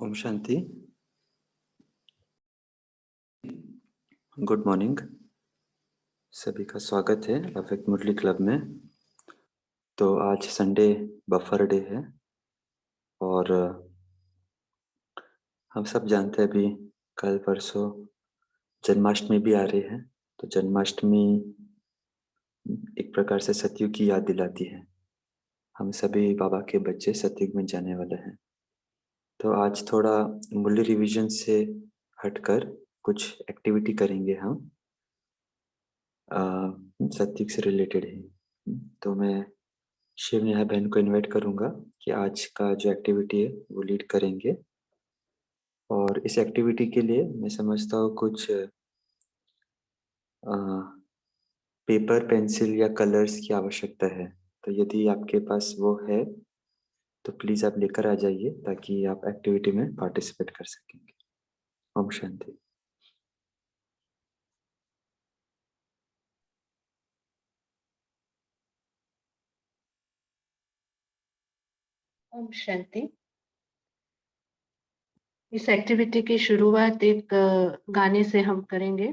ओम शांति। Good morning. सभी का स्वागत है अफेक्ट मुरली क्लब में। तो आज संडे बफर डे है और हम सब जानते हैं अभी कल परसों जन्माष्टमी भी आ रही है। तो जन्माष्टमी एक प्रकार से सतयुग की याद दिलाती है। हम सभी बाबा के बच्चे सतयुग में जाने वाले हैं। तो आज थोड़ा मुरली रिवीजन से हटकर कुछ एक्टिविटी करेंगे हम सतयुग से रिलेटेड ही। तो मैं शिव नेहा बहन को इनवाइट करूंगा कि आज का जो एक्टिविटी है वो लीड करेंगे। और इस एक्टिविटी के लिए मैं समझता हूँ कुछ पेपर पेंसिल या कलर्स की आवश्यकता है। तो यदि आपके पास वो है तो प्लीज़ आप लेकर आ जाइए ताकि आप एक्टिविटी में पार्टिसिपेट कर सकेंगे। ओम शांति। ओम शांति। इस एक्टिविटी की शुरुआत एक गाने से हम करेंगे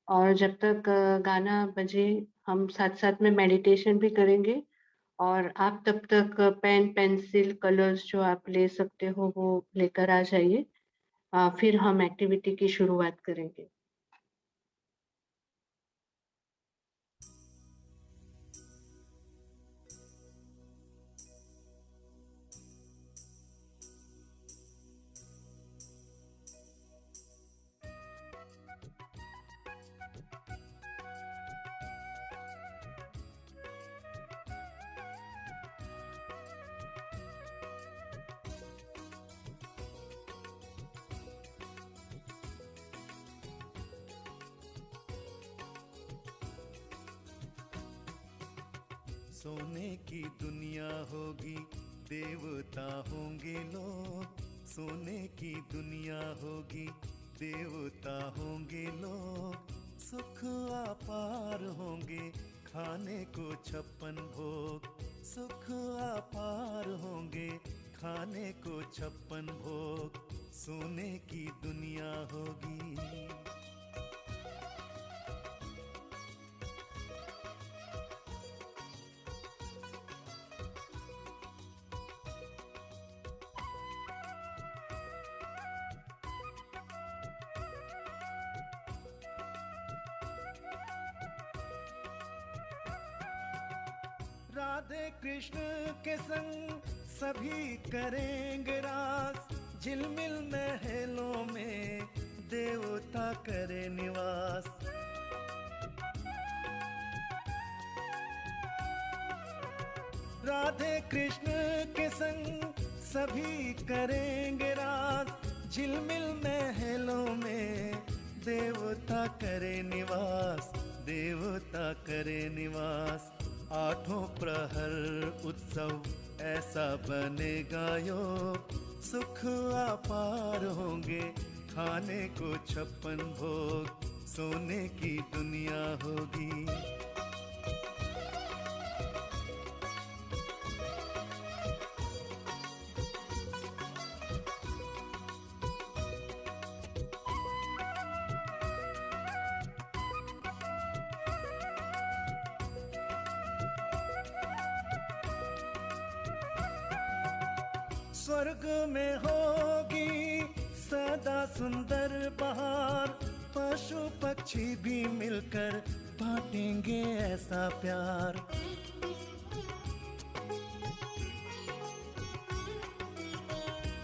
और जब तक गाना बजे हम साथ साथ में मेडिटेशन भी करेंगे। और आप तब तक पेन पेंसिल कलर्स जो आप ले सकते हो वो लेकर आ जाइए। फिर हम एक्टिविटी की शुरुआत करेंगे। सोने की दुनिया होगी, देवता होंगे लोग। सोने की दुनिया होगी, देवता होंगे लोग। सुख अपार होंगे, खाने को 56 भोग। सुख अपार होंगे, खाने को 56 भोग। सोने की दुनिया होगी। राधे कृष्ण के संग सभी करेंगे रास। झिलमिल महलों में देवता करे निवास। राधे कृष्ण के संग सभी करेंगे रास। झिलमिल महलों में देवता करे निवास। देवता करे निवास। आठों प्रहर उत्सव ऐसा बनेगा योग। सुख अपार होंगे, खाने को 56 भोग। सोने की दुनिया होगी। स्वर्ग में होगी सदा सुंदर बहार। पशु पक्षी भी मिलकर बांटेंगे ऐसा प्यार।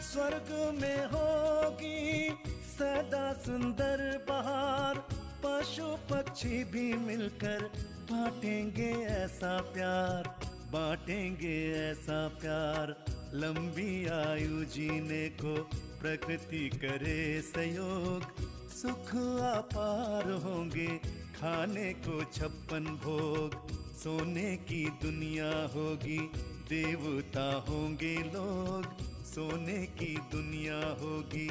स्वर्ग में होगी सदा सुंदर बहार। पशु पक्षी भी मिलकर बांटेंगे ऐसा प्यार। बांटेंगे ऐसा प्यार। लंबी आयु जीने को प्रकृति करे सहयोग। सुख अपार होंगे, खाने को 56 भोग। सोने की दुनिया होगी, देवता होंगे लोग। सोने की दुनिया होगी,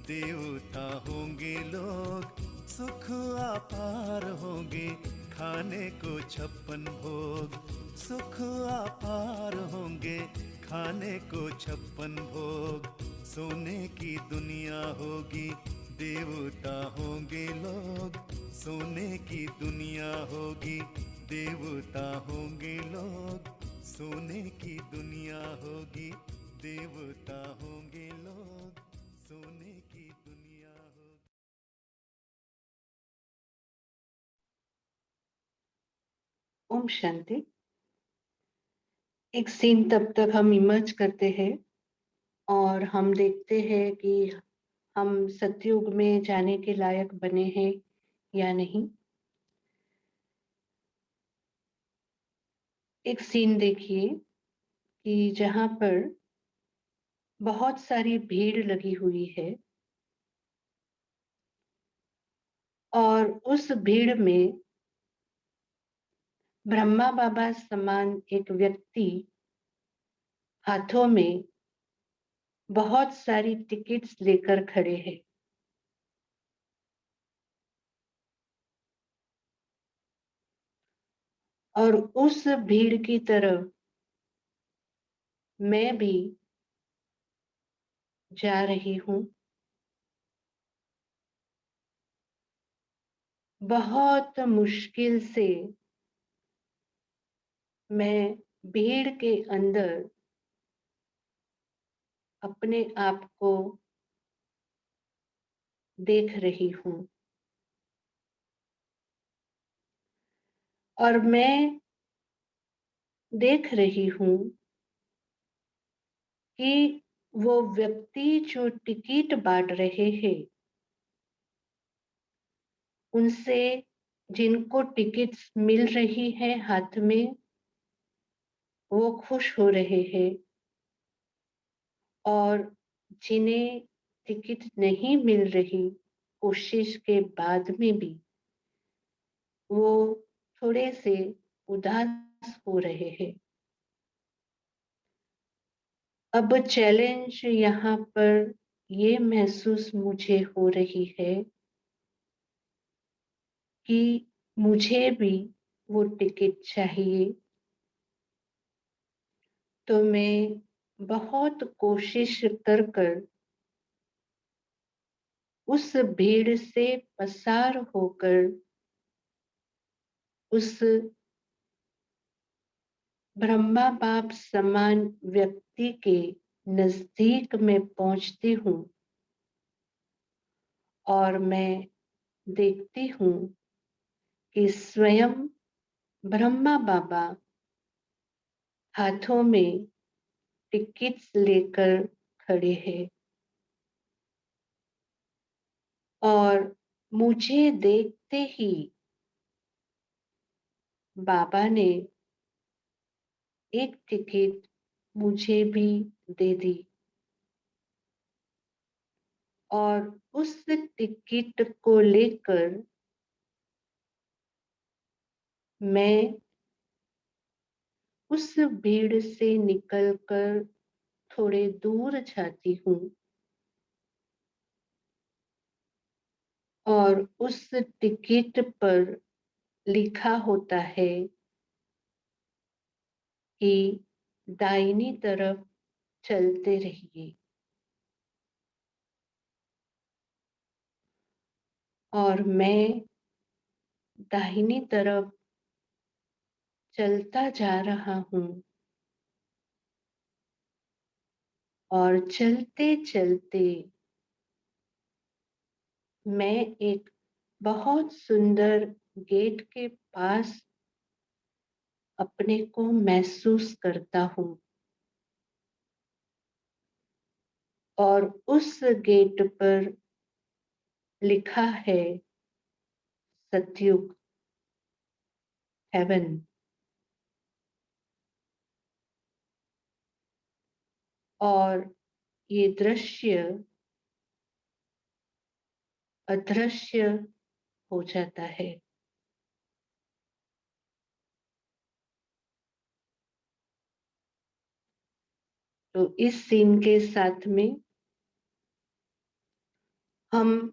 देवता होंगे लोग। सुख अपार होंगे, खाने को 56 भोग। सुख अपार होंगे, खाने को 56 भोग। सोने की दुनिया होगी, देवता होंगे लोग। सोने की दुनिया होगी, देवता होंगे लोग। सोने की दुनिया होगी, देवता होंगे लोग। सोने की दुनिया होगी। ओम शांति। एक सीन तब तक हम इमर्ज करते हैं और हम देखते हैं कि हम सतयुग में जाने के लायक बने हैं या नहीं। एक सीन देखिए कि जहां पर बहुत सारी भीड़ लगी हुई है और उस भीड़ में ब्रह्मा बाबा समान एक व्यक्ति हाथों में बहुत सारी टिकट्स लेकर खड़े हैं। और उस भीड़ की तरफ मैं भी जा रही हूँ। बहुत मुश्किल से मैं भीड़ के अंदर अपने आप को देख रही हूँ और मैं देख रही हूँ कि वो व्यक्ति जो टिकट बांट रहे हैं, उनसे जिनको टिकट्स मिल रही है हाथ में, वो खुश हो रहे हैं और जिन्हें टिकट नहीं मिल रही, कोशिश के बाद में भी वो थोड़े से उदास हो रहे हैं। अब चैलेंज यहाँ पर ये महसूस मुझे हो रही है कि मुझे भी वो टिकट चाहिए। तो मैं बहुत कोशिश कर कर उस भीड़ से पसार होकर उस ब्रह्मा बाप समान व्यक्ति के नजदीक में पहुंचती हूँ और मैं देखती हूँ कि स्वयं ब्रह्मा बाबा हाथों में टिकट्स लेकर खड़े हैं और मुझे देखते ही बाबा ने एक टिकट मुझे भी दे दी और उस टिकट को लेकर मैं उस भीड़ से निकलकर थोड़े दूर जाती हूँ और उस टिकट पर लिखा होता है कि दाहिनी तरफ चलते रहिए और मैं दाहिनी तरफ चलता जा रहा हूँ और चलते चलते मैं एक बहुत सुंदर गेट के पास अपने को महसूस करता हूँ और उस गेट पर लिखा है सतयुग, हेवन। और ये दृश्य अदृश्य हो जाता है। तो इस सीन के साथ में हम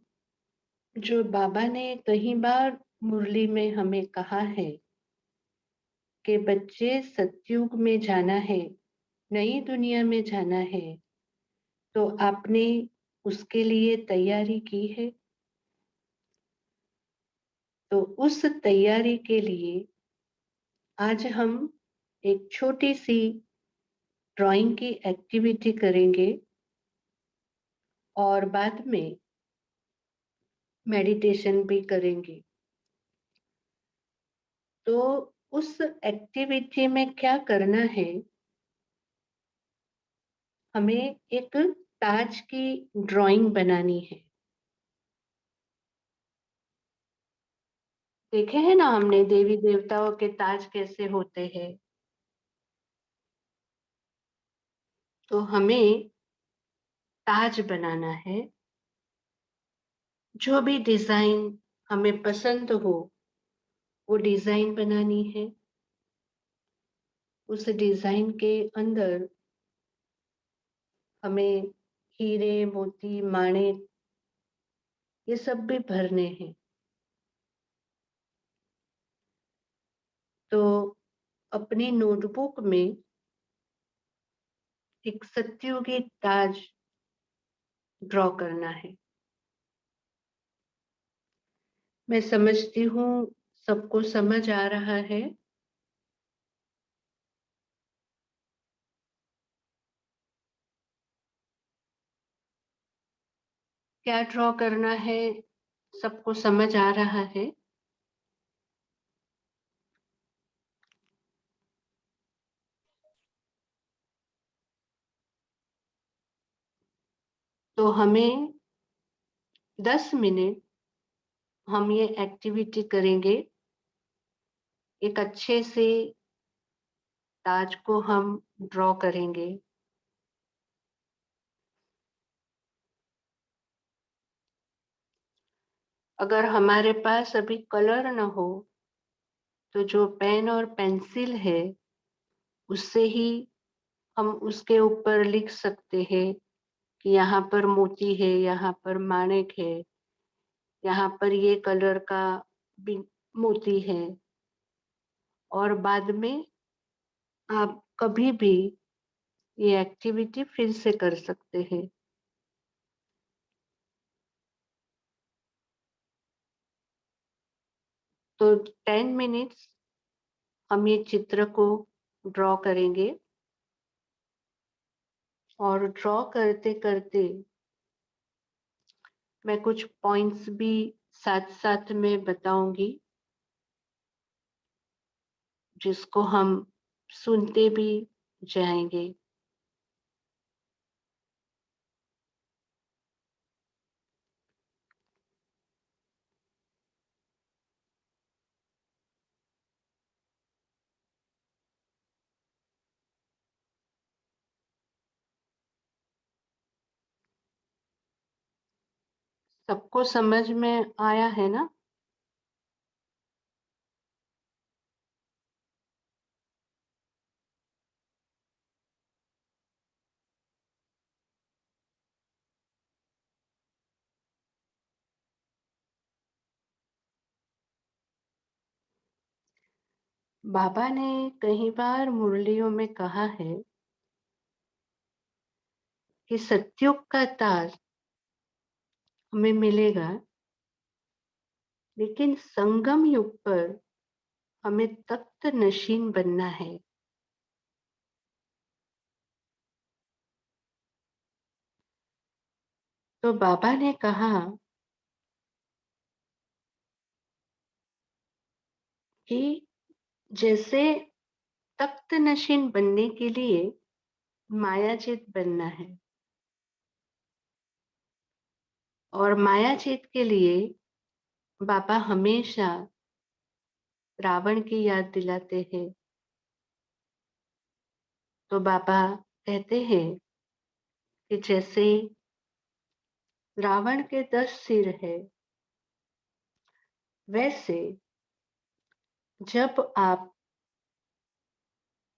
जो बाबा ने कई बार मुरली में हमें कहा है कि बच्चे सतयुग में जाना है, नई दुनिया में जाना है, तो आपने उसके लिए तैयारी की है? तो उस तैयारी के लिए आज हम एक छोटी-सी ड्राइंग की एक्टिविटी करेंगे और बाद में मेडिटेशन भी करेंगे। तो उस एक्टिविटी में क्या करना है, हमें एक ताज की ड्राइंग बनानी है। देखे हैं ना हमने देवी देवताओं के ताज कैसे होते हैं। तो हमें ताज बनाना है। जो भी डिजाइन हमें पसंद हो वो डिजाइन बनानी है। उस डिजाइन के अंदर हमें हीरे, मोती, माणिक ये सब भी भरने हैं। तो अपनी नोटबुक में एक सत्युगी ताज ड्रॉ करना है। मैं समझती हूँ सबको समझ आ रहा है। क्या ड्रॉ करना है, सबको समझ आ रहा है? तो हमें 10 मिनट हम ये एक्टिविटी करेंगे। एक अच्छे से ताज को हम ड्रॉ करेंगे। अगर हमारे पास अभी कलर न हो तो जो पेन और पेंसिल है उससे ही हम उसके ऊपर लिख सकते हैं कि यहाँ पर मोती है, यहाँ पर माणिक है, यहाँ पर ये कलर का भी मोती है। और बाद में आप कभी भी ये एक्टिविटी फिर से कर सकते हैं। तो 10 मिनट्स हम ये चित्र को ड्रॉ करेंगे और ड्रॉ करते करते मैं कुछ पॉइंट्स भी साथ साथ में बताऊंगी जिसको हम सुनते भी जाएंगे। सबको समझ में आया है ना? बाबा ने कई बार मुरलियों में कहा है कि सतयुग का ताज हमें मिलेगा, लेकिन संगम युग पर हमें तख्त नशीन बनना है। तो बाबा ने कहा कि जैसे तख्त नशीन बनने के लिए मायाजीत बनना है और मायाजीत के लिए बाबा हमेशा रावण की याद दिलाते हैं। तो बाबा कहते हैं कि जैसे रावण के 10 सिर है, वैसे जब आप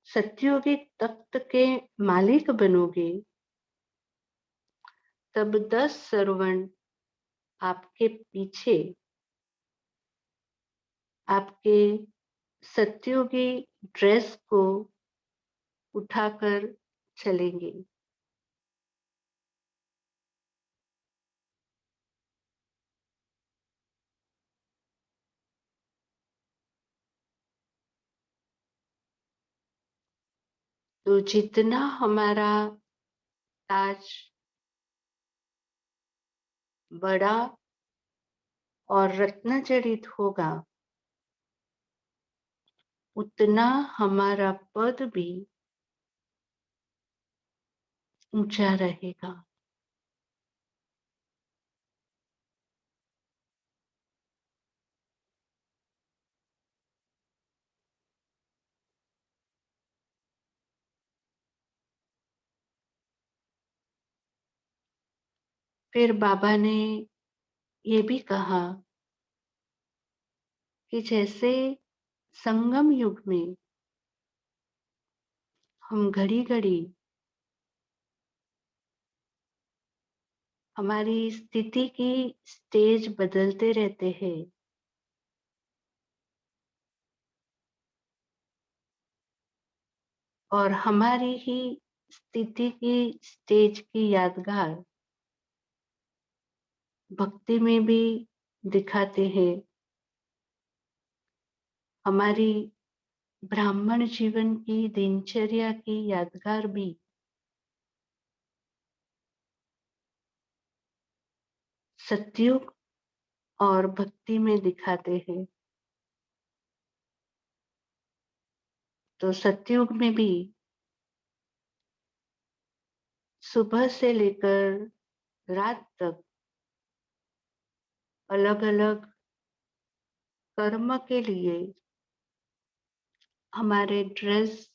सत्ययुगिक तख्त के मालिक बनोगे तब 10 श्रवण आपके पीछे आपके सत्ययुगी ड्रेस को उठाकर चलेंगे। तो जितना हमारा ताज बड़ा और रत्न जड़ित होगा, उतना हमारा पद भी ऊंचा रहेगा। फिर बाबा ने ये भी कहा कि जैसे संगम युग में हम घड़ी-घड़ी हमारी स्थिति की स्टेज बदलते रहते हैं, और हमारी ही स्थिति की स्टेज की यादगार भक्ति में भी दिखाते हैं। हमारी ब्राह्मण जीवन की दिनचर्या की यादगार भी सतयुग और भक्ति में दिखाते हैं। तो सतयुग में भी सुबह से लेकर रात तक अलग-अलग कर्म के लिए हमारे ड्रेस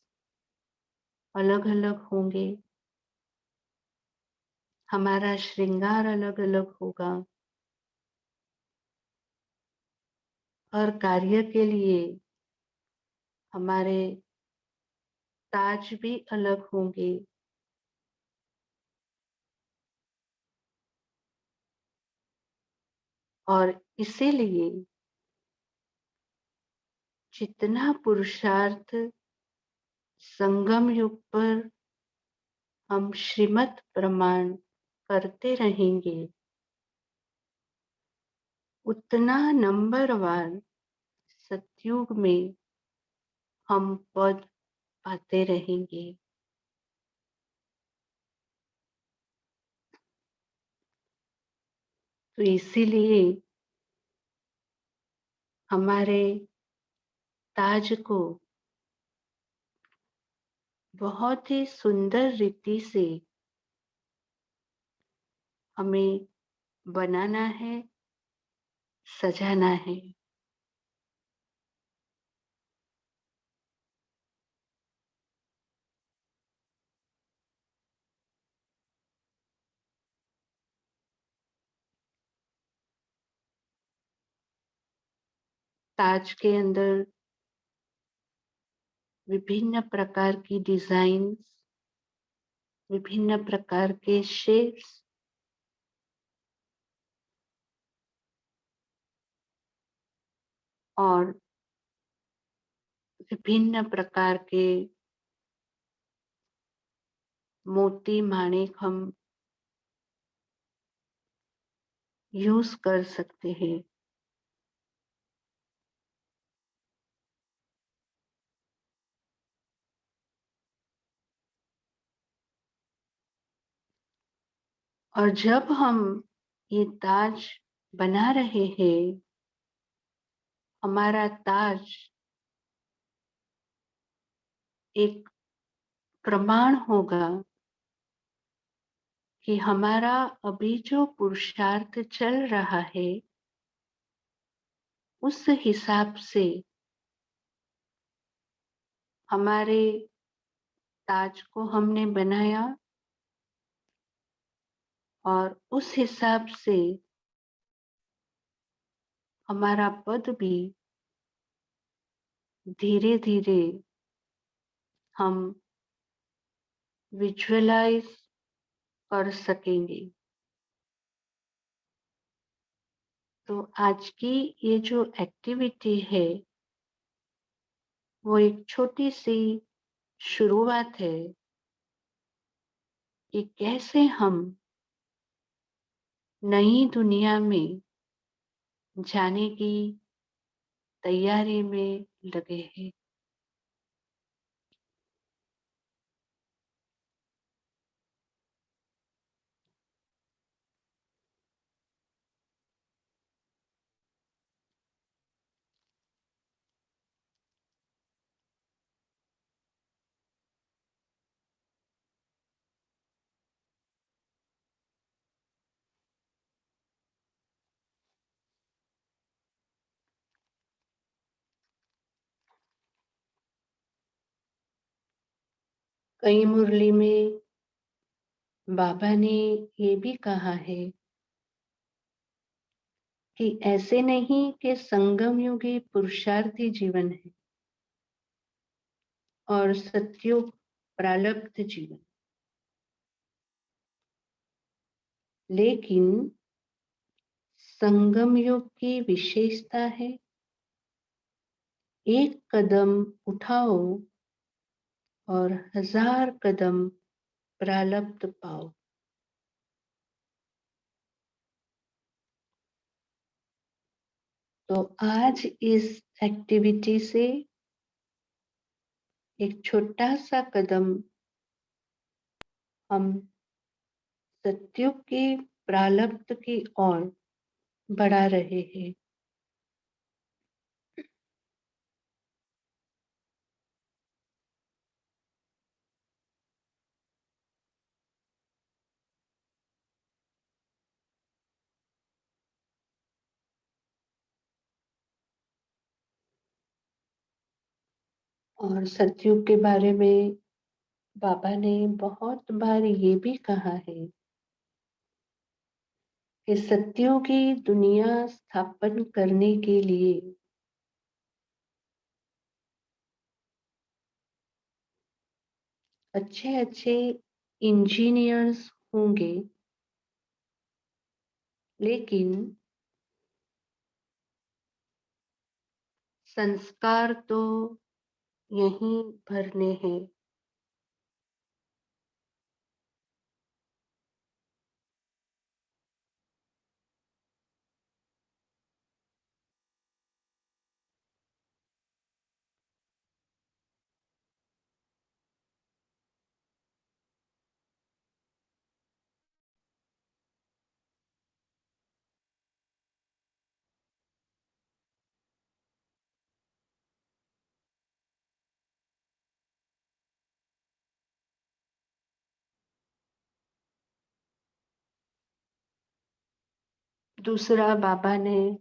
अलग-अलग होंगे, हमारा श्रृंगार अलग-अलग होगा, हर कार्य के लिए हमारे ताज भी अलग होंगे। और इसीलिए जितना पुरुषार्थ संगम युग पर हम श्रीमत प्रमाण करते रहेंगे, उतना नंबरवार सतयुग में हम पद पाते रहेंगे। तो इसीलिए हमारे ताज को बहुत ही सुंदर रीति से हमें बनाना है, सजाना है। ताज के अंदर विभिन्न प्रकार की डिजाइन्स, विभिन्न प्रकार के शेप्स और विभिन्न प्रकार के मोती माणिक हम यूज कर सकते हैं। और जब हम ये ताज बना रहे हैं, हमारा ताज एक प्रमाण होगा कि हमारा अभी जो पुरुषार्थ चल रहा है, उस हिसाब से हमारे ताज को हमने बनाया और उस हिसाब से हमारा पद भी धीरे धीरे हम विजुअलाइज कर सकेंगे। तो आज की ये जो एक्टिविटी है, वो एक छोटी सी शुरुआत है कि कैसे हम नई दुनिया में जाने की तैयारी में लगे हैं। कई मुरली में बाबा ने ये भी कहा है कि ऐसे नहीं कि संगम युगी पुरुषार्थी जीवन है और सत्युग प्रारब्ध जीवन, लेकिन संगम युग की विशेषता है एक कदम उठाओ और 1000 कदम प्रारब्ध पाओ। तो आज इस एक्टिविटी से एक छोटा सा कदम हम सत्युग की प्रारब्ध की ओर बढ़ा रहे हैं। और सत्युग के बारे में बाबा ने बहुत बार ये भी कहा है कि सत्युग की दुनिया स्थापन करने के लिए अच्छे अच्छे इंजीनियर्स होंगे, लेकिन संस्कार तो यहीं भरने हैं। दूसरा, बाबा ने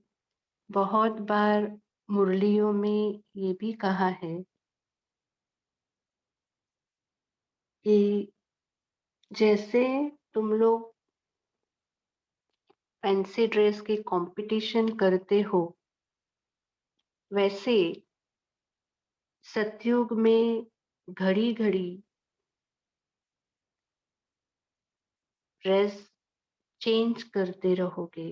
बहुत बार मुरलियों में ये भी कहा है कि जैसे तुम लोग फैंसी ड्रेस की कंपटीशन करते हो, वैसे सतयुग में घड़ी घड़ी ड्रेस चेंज करते रहोगे।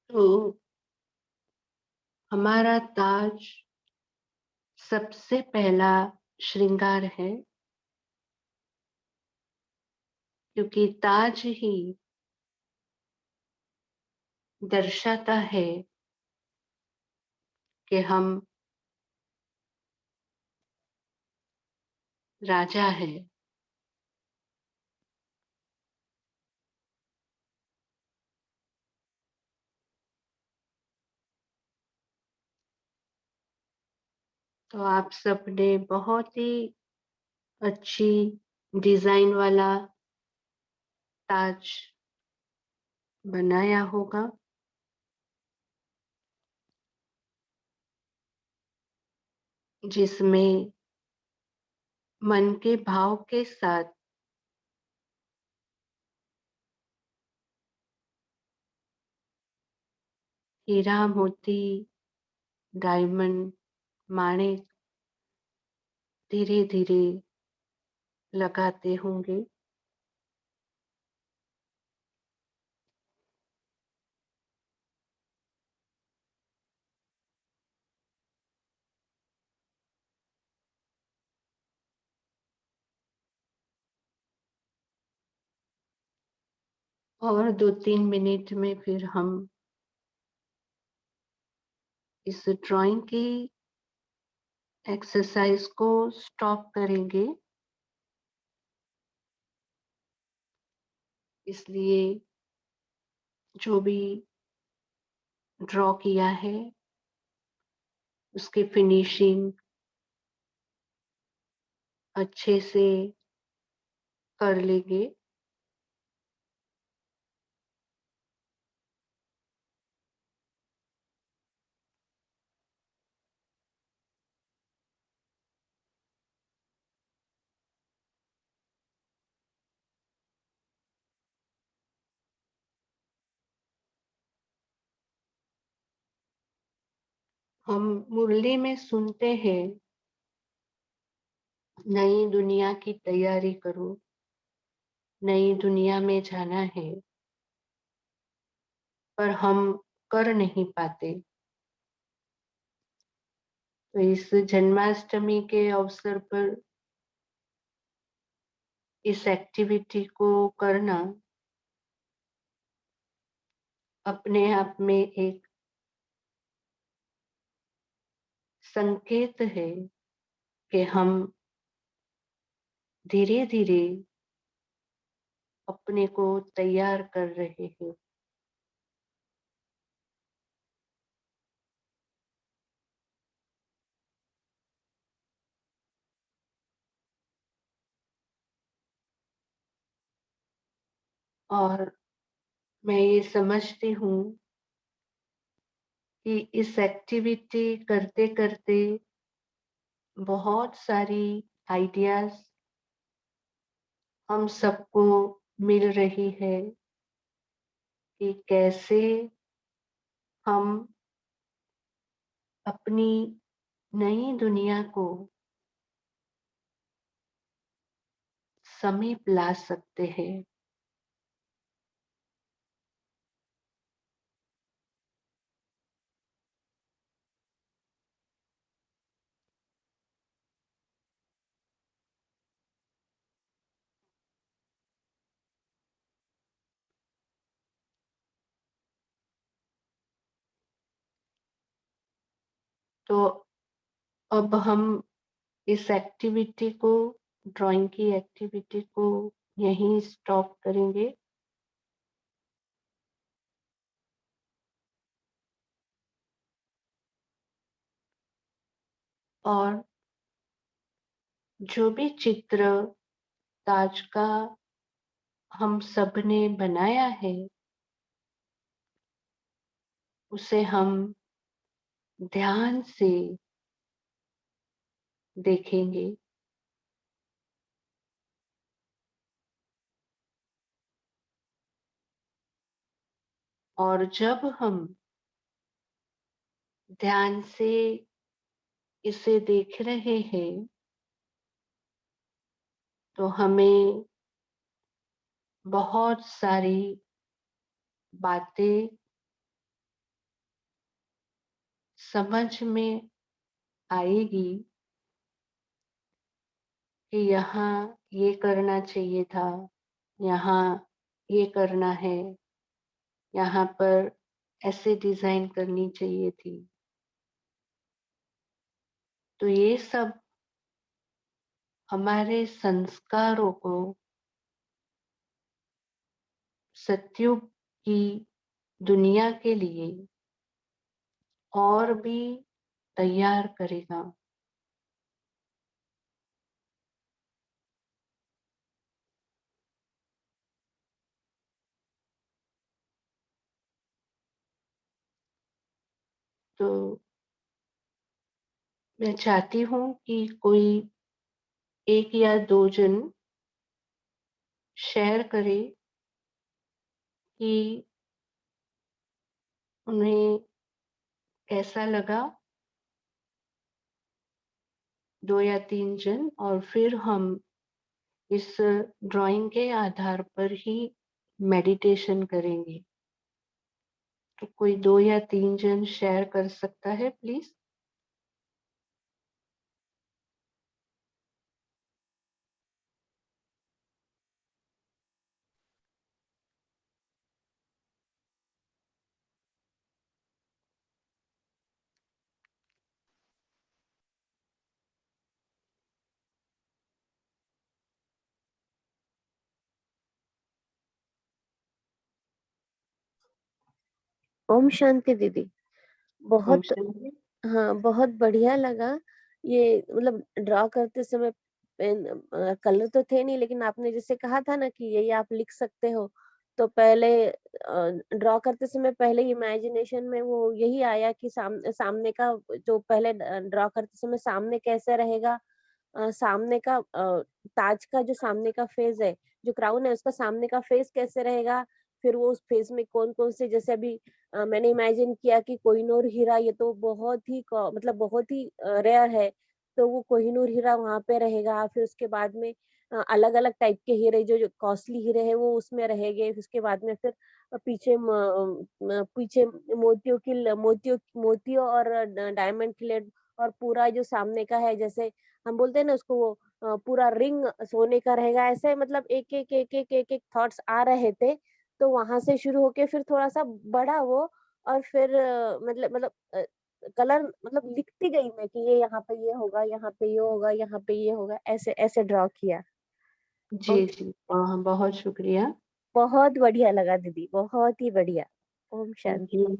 तो हमारा ताज सबसे पहला श्रृंगार है, क्योंकि ताज ही दर्शाता है कि हम राजा है। तो आप सबने बहुत ही अच्छी डिजाइन वाला ताज बनाया होगा, जिसमें मन के भाव के साथ हीरा मोती डायमंड माणिक धीरे धीरे लगाते होंगे। और 2-3 मिनट में फिर हम इस ड्राइंग की एक्सरसाइज को स्टॉप करेंगे। इसलिए जो भी ड्रॉ किया है उसकी फिनिशिंग अच्छे से कर लेंगे। हम मुरली में सुनते हैं, नई दुनिया की तैयारी करो, नई दुनिया में जाना है, पर हम कर नहीं पाते। तो इस जन्माष्टमी के अवसर पर इस एक्टिविटी को करना अपने आप में एक संकेत है कि हम धीरे धीरे अपने को तैयार कर रहे हैं। और मैं ये समझती हूँ कि इस एक्टिविटी करते करते बहुत सारी आइडियाज हम सबको मिल रही है कि कैसे हम अपनी नई दुनिया को समीप ला सकते हैं। तो अब हम इस एक्टिविटी को, ड्राइंग की एक्टिविटी को यहीं स्टॉप करेंगे। और जो भी चित्र ताज का हम सब ने बनाया है उसे हम ध्यान से देखेंगे। और जब हम ध्यान से इसे देख रहे हैं तो हमें बहुत सारी बातें समझ में आएगी कि यहाँ ये करना चाहिए था, यहाँ ये करना है, यहाँ पर ऐसे डिजाइन करनी चाहिए थी। तो ये सब हमारे संस्कारों को सत्युग की दुनिया के लिए और भी तैयार करेगा। तो मैं चाहती हूँ कि कोई एक या दो जन शेयर करे कि उन्हें कैसा लगा, 2 या 3 जन, और फिर हम इस ड्राइंग के आधार पर ही मेडिटेशन करेंगे। तो कोई 2 या 3 जन शेयर कर सकता है प्लीज? ओम शांति दीदी। ओम बहुत, शांति। हाँ बहुत बढ़िया लगा। ये मतलब ड्रॉ करते समय पेन कलर तो थे नहीं, लेकिन आपने जैसे कहा था ना कि ये आप लिख सकते हो, तो पहले ड्रॉ करते समय पहले इमेजिनेशन में वो यही आया कि सामने का जो पहले ड्रॉ करते समय सामने कैसे रहेगा, सामने का ताज का जो सामने का फेस है, जो क्राउन है उसका सामने का फेस कैसे रहेगा, फिर वो उस फेस में कौन-कौन से, जैसे अभी मैंने इमेजिन किया कि कोहिनूर हीरा, ये तो बहुत ही मतलब बहुत ही रेयर है, तो वो कोहिनूर हीरा वहाँ पे रहेगा। फिर उसके बाद में अलग-अलग टाइप के हीरे, जो कॉस्टली हीरे हैं वो उसमें रहेंगे। फिर उसके बाद में फिर पीछे मोतियों और डायमंड फिलेट, और पूरा जो सामने का है, जैसे हम बोलते हैं ना उसको, वो पूरा रिंग सोने का रहेगा। ऐसे मतलब एक थॉट्स आ रहे थे, तो वहां से शुरू होके फिर थोड़ा सा बढ़ा वो, और फिर कलर मतलब लिखती गई मैं कि ये यहाँ पे ये होगा, यहाँ पे ये होगा, यहाँ पे ये होगा, ऐसे ऐसे ड्रॉ किया। जी ओम, जी, बहुत शुक्रिया। बहुत बढ़िया लगा दीदी, बहुत ही बढ़िया। ओम thank Shanti. You.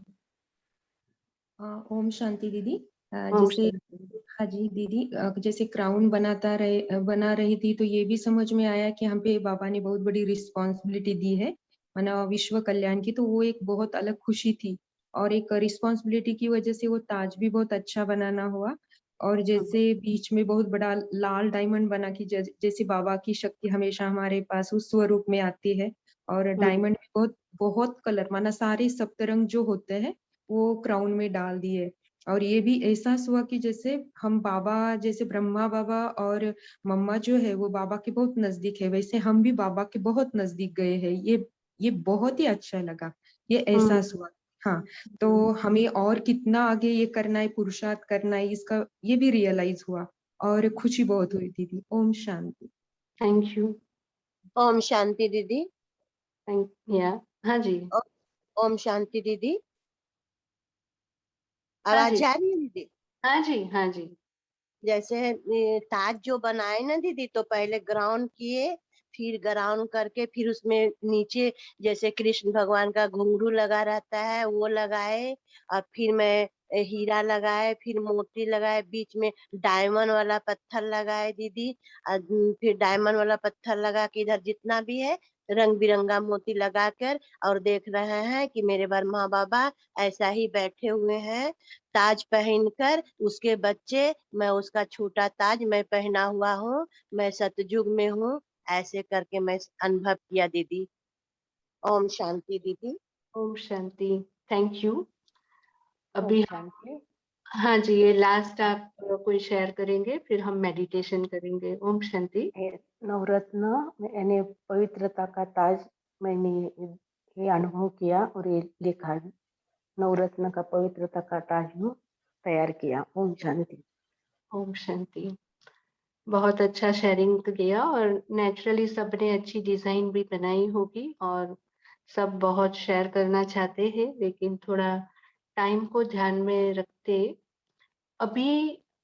Om Shanti दीदी। ओम जैसे, शांति। हाँ जी दीदी, जैसे क्राउन बना रही थी, तो ये भी समझ में आया कि हम पे बाबा ने बहुत बड़ी रिस्पॉन्सिबिलिटी दी है, माना विश्व कल्याण की, तो वो एक बहुत अलग खुशी थी। और एक रिस्पॉन्सिबिलिटी की वजह से वो ताज भी बहुत अच्छा बनाना हुआ। और जैसे बीच में बहुत बड़ा लाल डायमंड बना कि जैसे बाबा की शक्ति हमेशा हमारे पास उस स्वरूप में आती है। और डायमंड में बहुत बहुत कलर, माना सारे सप्तरंग जो होते हैं वो क्राउन में डाल दिए। और ये भी एहसास हुआ कि जैसे हम बाबा, जैसे ब्रह्मा बाबा और मम्मा जो है वो बाबा के बहुत नजदीक है, वैसे हम भी बाबा के बहुत नजदीक गए हैं। ये बहुत ही अच्छा लगा, ये एहसास हुआ। हाँ, तो हमें और कितना आगे ये करना है, पुरुषार्थ करना है, इसका ये भी रियलाइज हुआ। और खुशी बहुत हुई दीदी। ओम शांति। Thank you. ओम शांति दीदी। थैंक या। हाँ जी। ओ- ओम शांति दीदी। हाँ जी। आवाज आ रही है दीदी? हाँ जी। हाँ जी। जैसे ताज जो बनाए ना दीदी, तो पहले ग्राउंड किए, फिर ग्राउंड करके फिर उसमें नीचे जैसे कृष्ण भगवान का घुंघरू लगा रहता है वो लगाए, और फिर मैं हीरा लगाए, फिर मोती लगाए, बीच में डायमंड वाला पत्थर लगाए दीदी। और फिर डायमंड वाला पत्थर लगा के इधर जितना भी है रंग बिरंगा मोती लगाकर, और देख रहे हैं कि मेरे ब्रह्मा बाबा ऐसा ही बैठे हुए हैं ताज पहनकर, उसके बच्चे, मैं उसका छोटा ताज मैं पहना हुआ हूँ, मैं सतयुग में हूँ, ऐसे करके मैं अनुभव किया दीदी। ओम शांति दीदी। ओम शांति। Thank you. ओम अभी शांति। हाँ जी, ये लास्ट आप कोई शेयर करेंगे, फिर हम मेडिटेशन करेंगे। ओम शांति। नवरत्न यानी पवित्रता का ताज, मैंने ये अनुभव किया और ये लिखा। नवरत्न का पवित्रता का ताज तैयार किया। ओम शांति। ओम शांति। बहुत अच्छा शेयरिंग किया, और नेचुरली सबने अच्छी डिजाइन भी बनाई होगी, और सब बहुत शेयर करना चाहते हैं, लेकिन थोड़ा टाइम को ध्यान में रखते अभी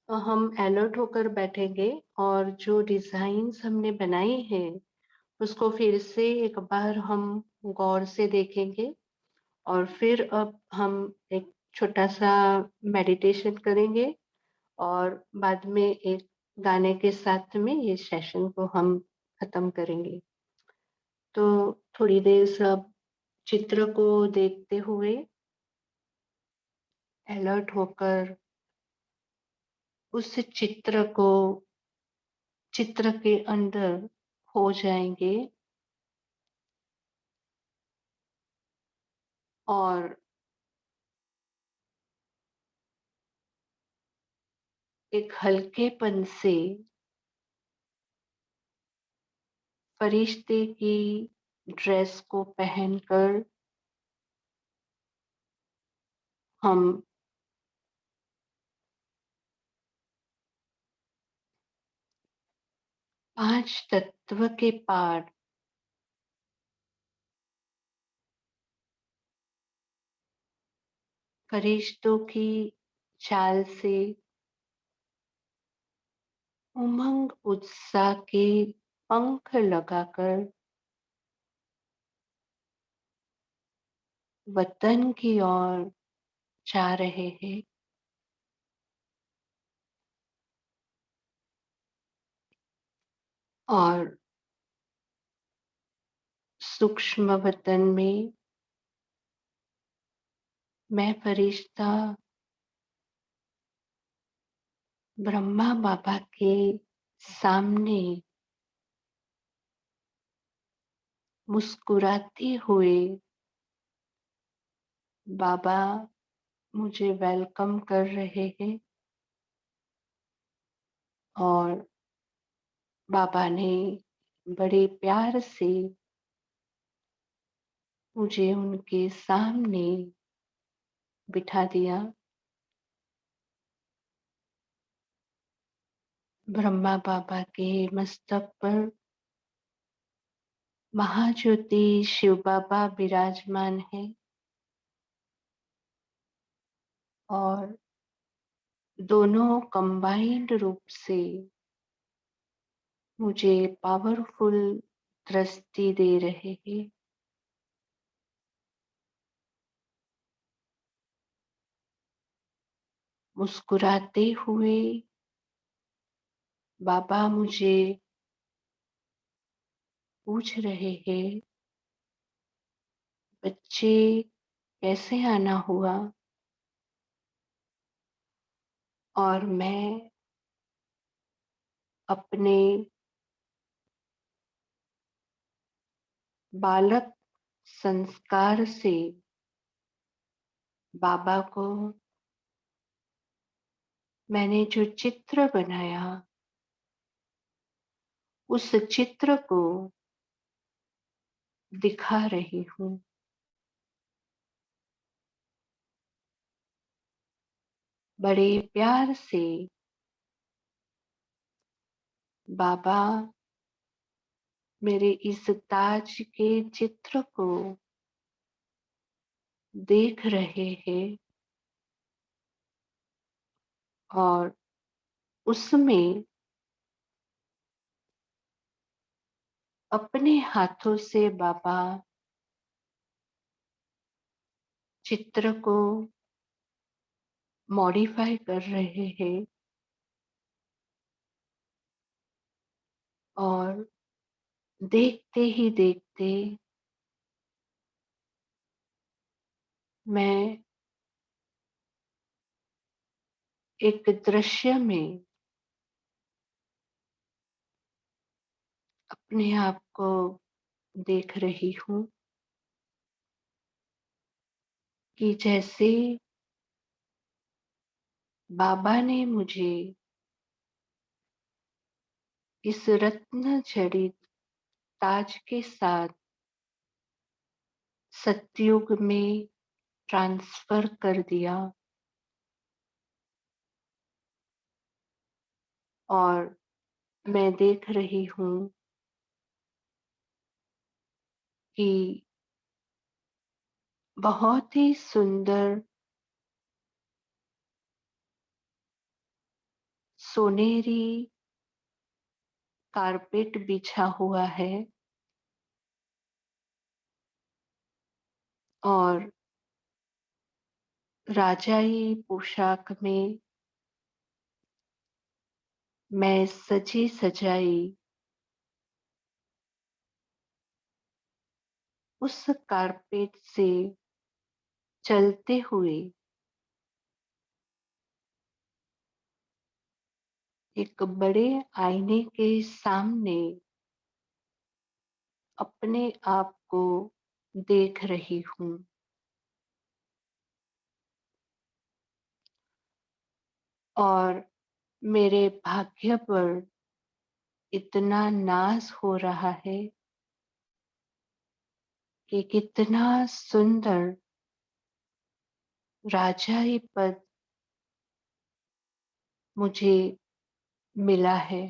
हम अलर्ट होकर बैठेंगे, और जो डिजाइन्स हमने बनाई है उसको फिर से एक बार हम गौर से देखेंगे, और फिर अब हम एक छोटा सा मेडिटेशन करेंगे, और बाद में एक गाने के साथ में ये सेशन को हम खत्म करेंगे। तो थोड़ी देर सब चित्र को देखते हुए अलर्ट होकर उस चित्र के अंदर खो जाएंगे, और एक हल्केपन से फरिश्ते की ड्रेस को पहनकर हम पांच तत्व के पार फरिश्तों की चाल से उमंग उत्साह के पंख लगाकर वतन की ओर जा रहे हैं। और सूक्ष्म वतन में मैं फरिश्ता ब्रह्मा बाबा के सामने मुस्कुराते हुए बाबा मुझे वेलकम कर रहे हैं। और बाबा ने बड़े प्यार से मुझे उनके सामने बिठा दिया। ब्रह्मा बाबा के मस्तक पर महाज्योति शिव बाबा विराजमान है और दोनों कंबाइंड रूप से मुझे पावरफुल दृष्टि दे रहे हैं। मुस्कुराते हुए बाबा मुझे पूछ रहे हैं, बच्चे कैसे आना हुआ? और मैं अपने बालक संस्कार से बाबा को मैंने जो चित्र बनाया उस चित्र को दिखा रही हूँ। बड़े प्यार से बाबा मेरे इस ताज के चित्र को देख रहे हैं और उसमें अपने हाथों से बाबा चित्र को मॉडिफाई कर रहे हैं और देखते ही देखते मैं एक दृश्य में अपने आप को देख रही हूँ कि जैसे बाबा ने मुझे इस रत्न जड़ित ताज के साथ सतयुग में ट्रांसफर कर दिया और मैं देख रही हूँ कि बहुत ही सुंदर सोनेरी कारपेट बिछा हुआ है और राजाई पोशाक में मैं सजी सजाई उस कारपेट से चलते हुए एक बड़े आईने के सामने अपने आप को देख रही हूँ। और मेरे भाग्य पर इतना नाज हो रहा है कि कितना सुंदर राजाई पद मुझे मिला है।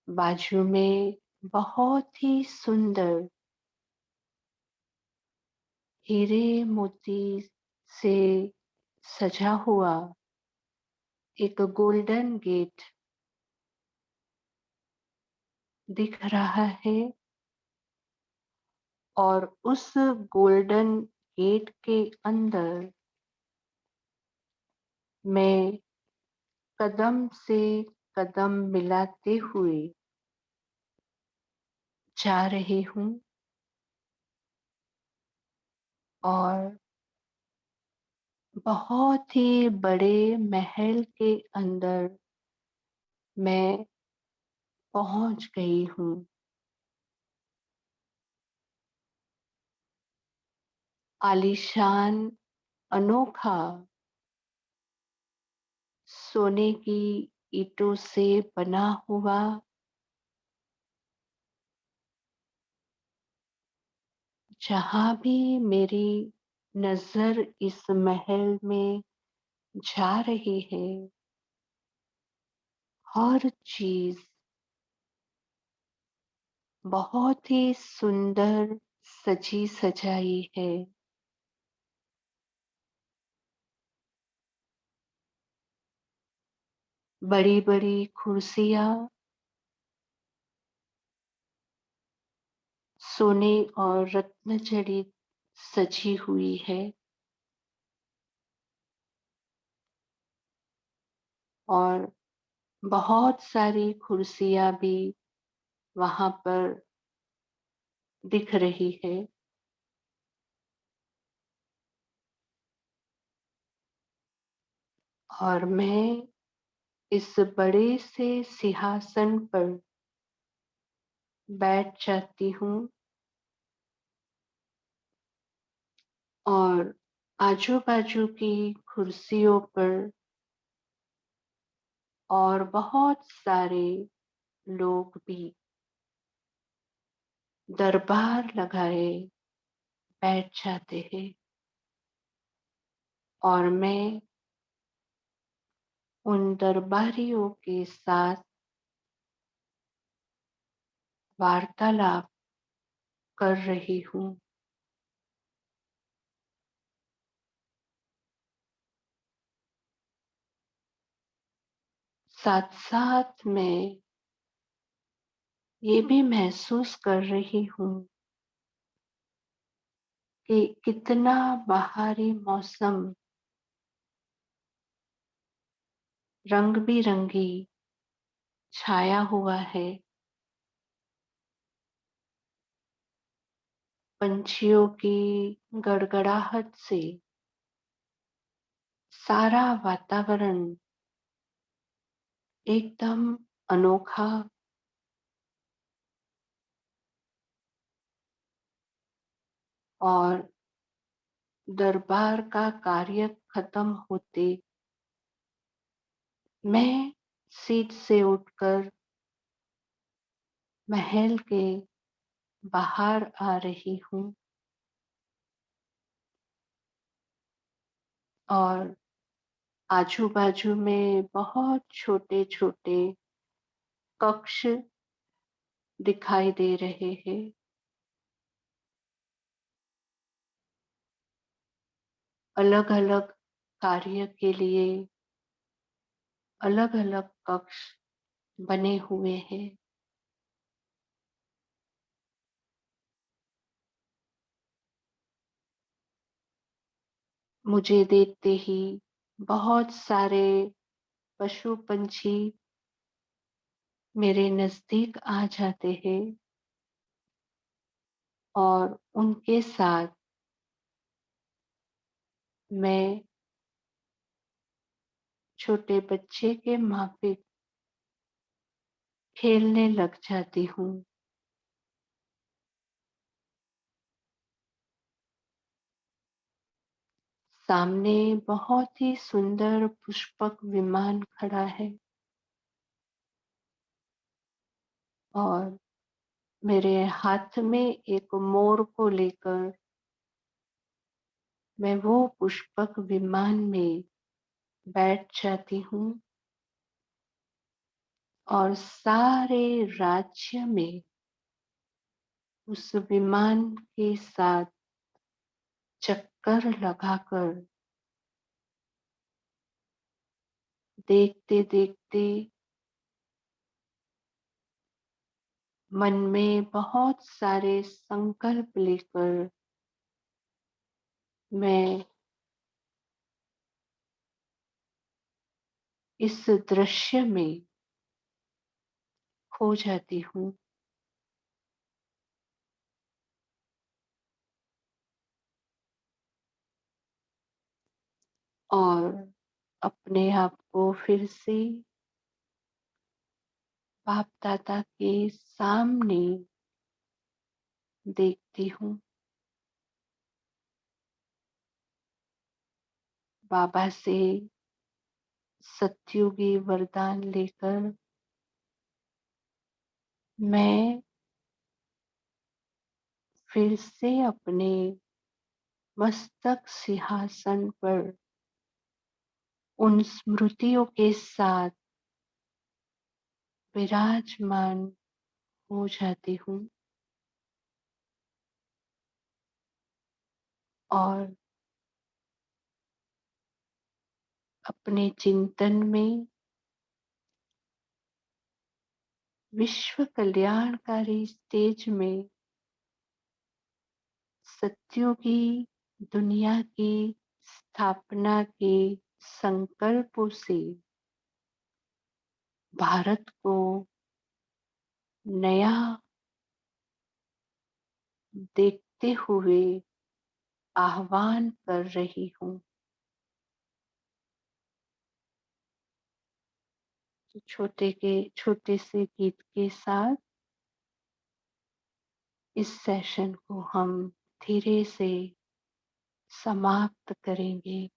बाजू में बहुत ही सुंदर हीरे मोती से सजा हुआ एक गोल्डन गेट दिख रहा है और उस गोल्डन गेट के अंदर मैं कदम से कदम मिलाते हुए जा रही हूँ और बहुत ही बड़े महल के अंदर मैं पहुंच गई हूँ। आलीशान, अनोखा, सोने की ईंटों से बना हुआ जहाँ भी मेरी नजर इस महल में जा रही है, हर चीज बहुत ही सुंदर सजी सजाई है। बड़ी बड़ी कुर्सियाँ सोने और रत्न जड़ित सजी हुई है और बहुत सारी कुर्सियाँ भी वहाँ पर दिख रही है। और मैं इस बड़े से सिंहासन पर बैठ जाती हूँ और आजू बाजू की कुर्सियों पर और बहुत सारे लोग भी दरबार लगाए बैठ जाते हैं और मैं उन दरबारियों के साथ वार्तालाप कर रही हूँ। साथ साथ मैं ये भी महसूस कर रही हूँ कि कितना बाहरी मौसम रंग बिरंगी छाया हुआ है। पंछियों की गड़गड़ाहट से सारा वातावरण एकदम अनोखा और दरबार का कार्य खत्म होते मैं सीट से उठकर महल के बाहर आ रही हूँ और आजू बाजू में बहुत छोटे छोटे कक्ष दिखाई दे रहे हैं। अलग अलग कार्य के लिए अलग अलग कक्ष बने हुए हैं। मुझे देखते ही बहुत सारे पशु पंछी मेरे नजदीक आ जाते हैं और उनके साथ मैं छोटे बच्चे के माफिक खेलने लग जाती हूँ। सामने बहुत ही सुंदर पुष्पक विमान खड़ा है और मेरे हाथ में एक मोर को लेकर मैं वो पुष्पक विमान में बैठ जाती हूँ और सारे राज्य में उस विमान के साथ चक्कर लगाकर देखते देखते मन में बहुत सारे संकल्प लेकर मैं इस दृश्य में खो जाती हूँ और अपने आप को फिर से बाप दादा के सामने देखती हूँ। बाबा से सतयुगी वरदान लेकर मैं फिर से अपने मस्तक सिंहासन पर उन स्मृतियों के साथ विराजमान हो जाती हूँ और अपने चिंतन में विश्व कल्याणकारी स्टेज में सत्युगी दुनिया की स्थापना के संकल्पों से भारत को नया देखते हुए आह्वान कर रही हूँ। तो छोटे से गीत के साथ इस सेशन को हम धीरे से समाप्त करेंगे।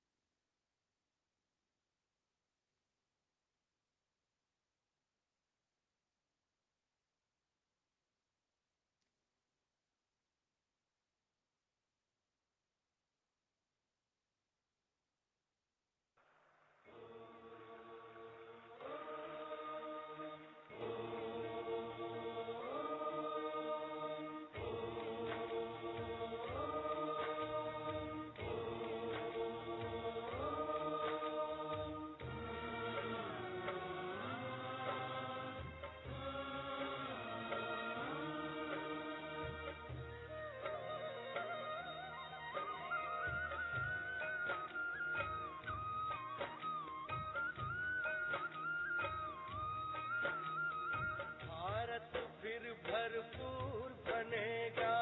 भारत फिर भरपूर बनेगा,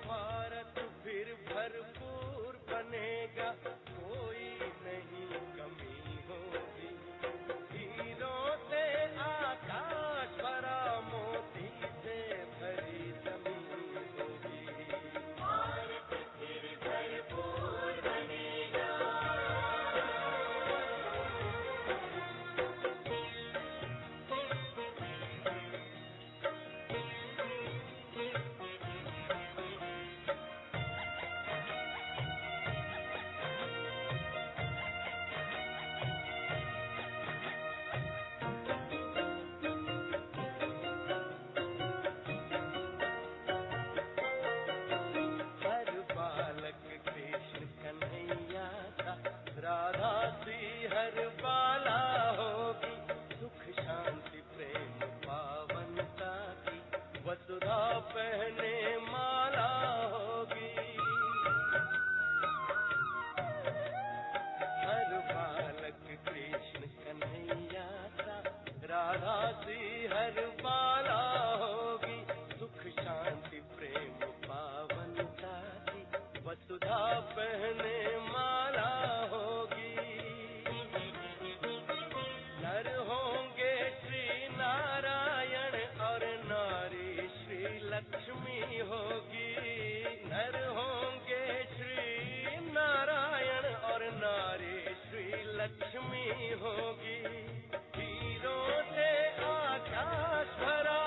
भारत फिर भरपूर बनेगा, कोई नहीं कमी होगी। हीरों से आकाश भरा, मोती से भरी जमीन होगी। भारत फिर भरपूर बनेगा। हर बालक कृष्ण कन्हैया का, राधा सी हर बाला होगी। सुख शांति प्रेम पावनता की, वसुधा पहने माला होगी। हर बालक कृष्ण कन्हैया का, राधा सी हर बाला होगी। सुख शांति प्रेम पावनता की, वसुधा पहने माला होगी। नर होंगे श्री नारायण और नारी श्री लक्ष्मी होगी। नर होंगे श्री नारायण और नारी श्री लक्ष्मी होगी। हीरों से आकाश भरा,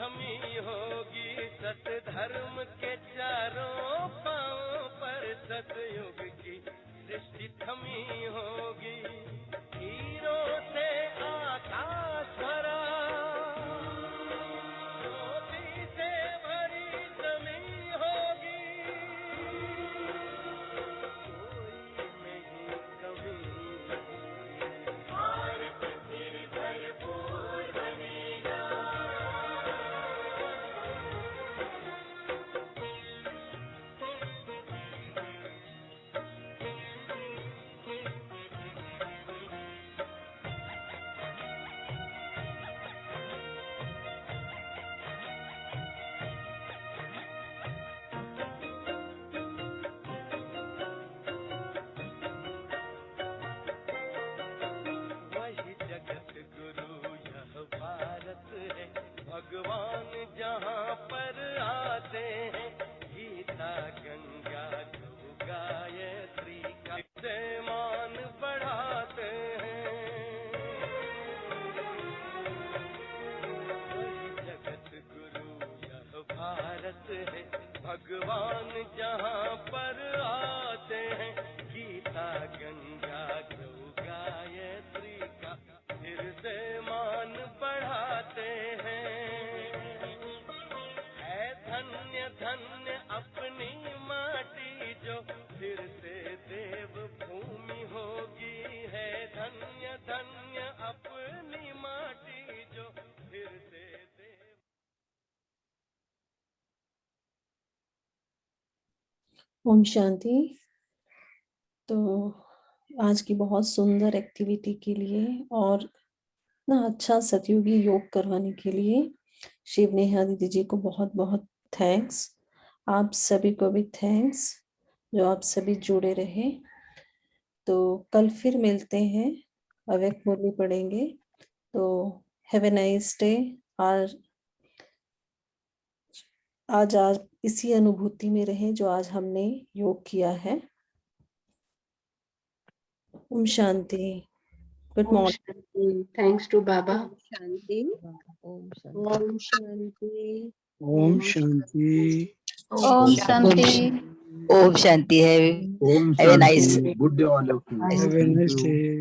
थमी होगी, सत धर्म के चारों पांवों पर सतयुग की सृष्टि थमी होगी। हीरों से आकाश भरा, मोती से भरी जमीन होगी, कोई नहीं कमी भारत फिर भरपूर बनेगा। वही जगत गुरु यह भारत है, भगवान जहाँ पर आते हैं, गीता गंगा गौ गायत्री का से मान बढ़ाते हैं। वही जगत गुरु यह भारत है, भगवान जहाँ पर आते हैं, गीता गंगा गौ गायत्री का फिर से मान बढ़ाते हैं। है धन्य धन्य अपनी माटी जो फिर से देव भूमि होगी, है धन्य धन्य अपनी माटी जो फिर से देव। ओम शांति। तो आज की बहुत सुंदर एक्टिविटी के लिए और इतना अच्छा सतयुगी योग करवाने के लिए शिव नेहा दीदी जी को बहुत बहुत थैंक्स। आप सभी को भी थैंक्स जो आप सभी जुड़े रहे। तो कल फिर मिलते हैं, अव्यक्त मुरली पढ़ेंगे। तो हैव ए नाइस डे। और आज इसी अनुभूति में रहे जो आज हमने योग किया है। ओम शांति। गुड ओम मॉर्निंग। शांति। थैंक्स टू बाबा। शांति। ओम शांति। ओम शांति। ओम शांति। ओम शांति। ओम शांति है। ओम हैव ए नाइस शांति। Good day all of you. Have a nice day.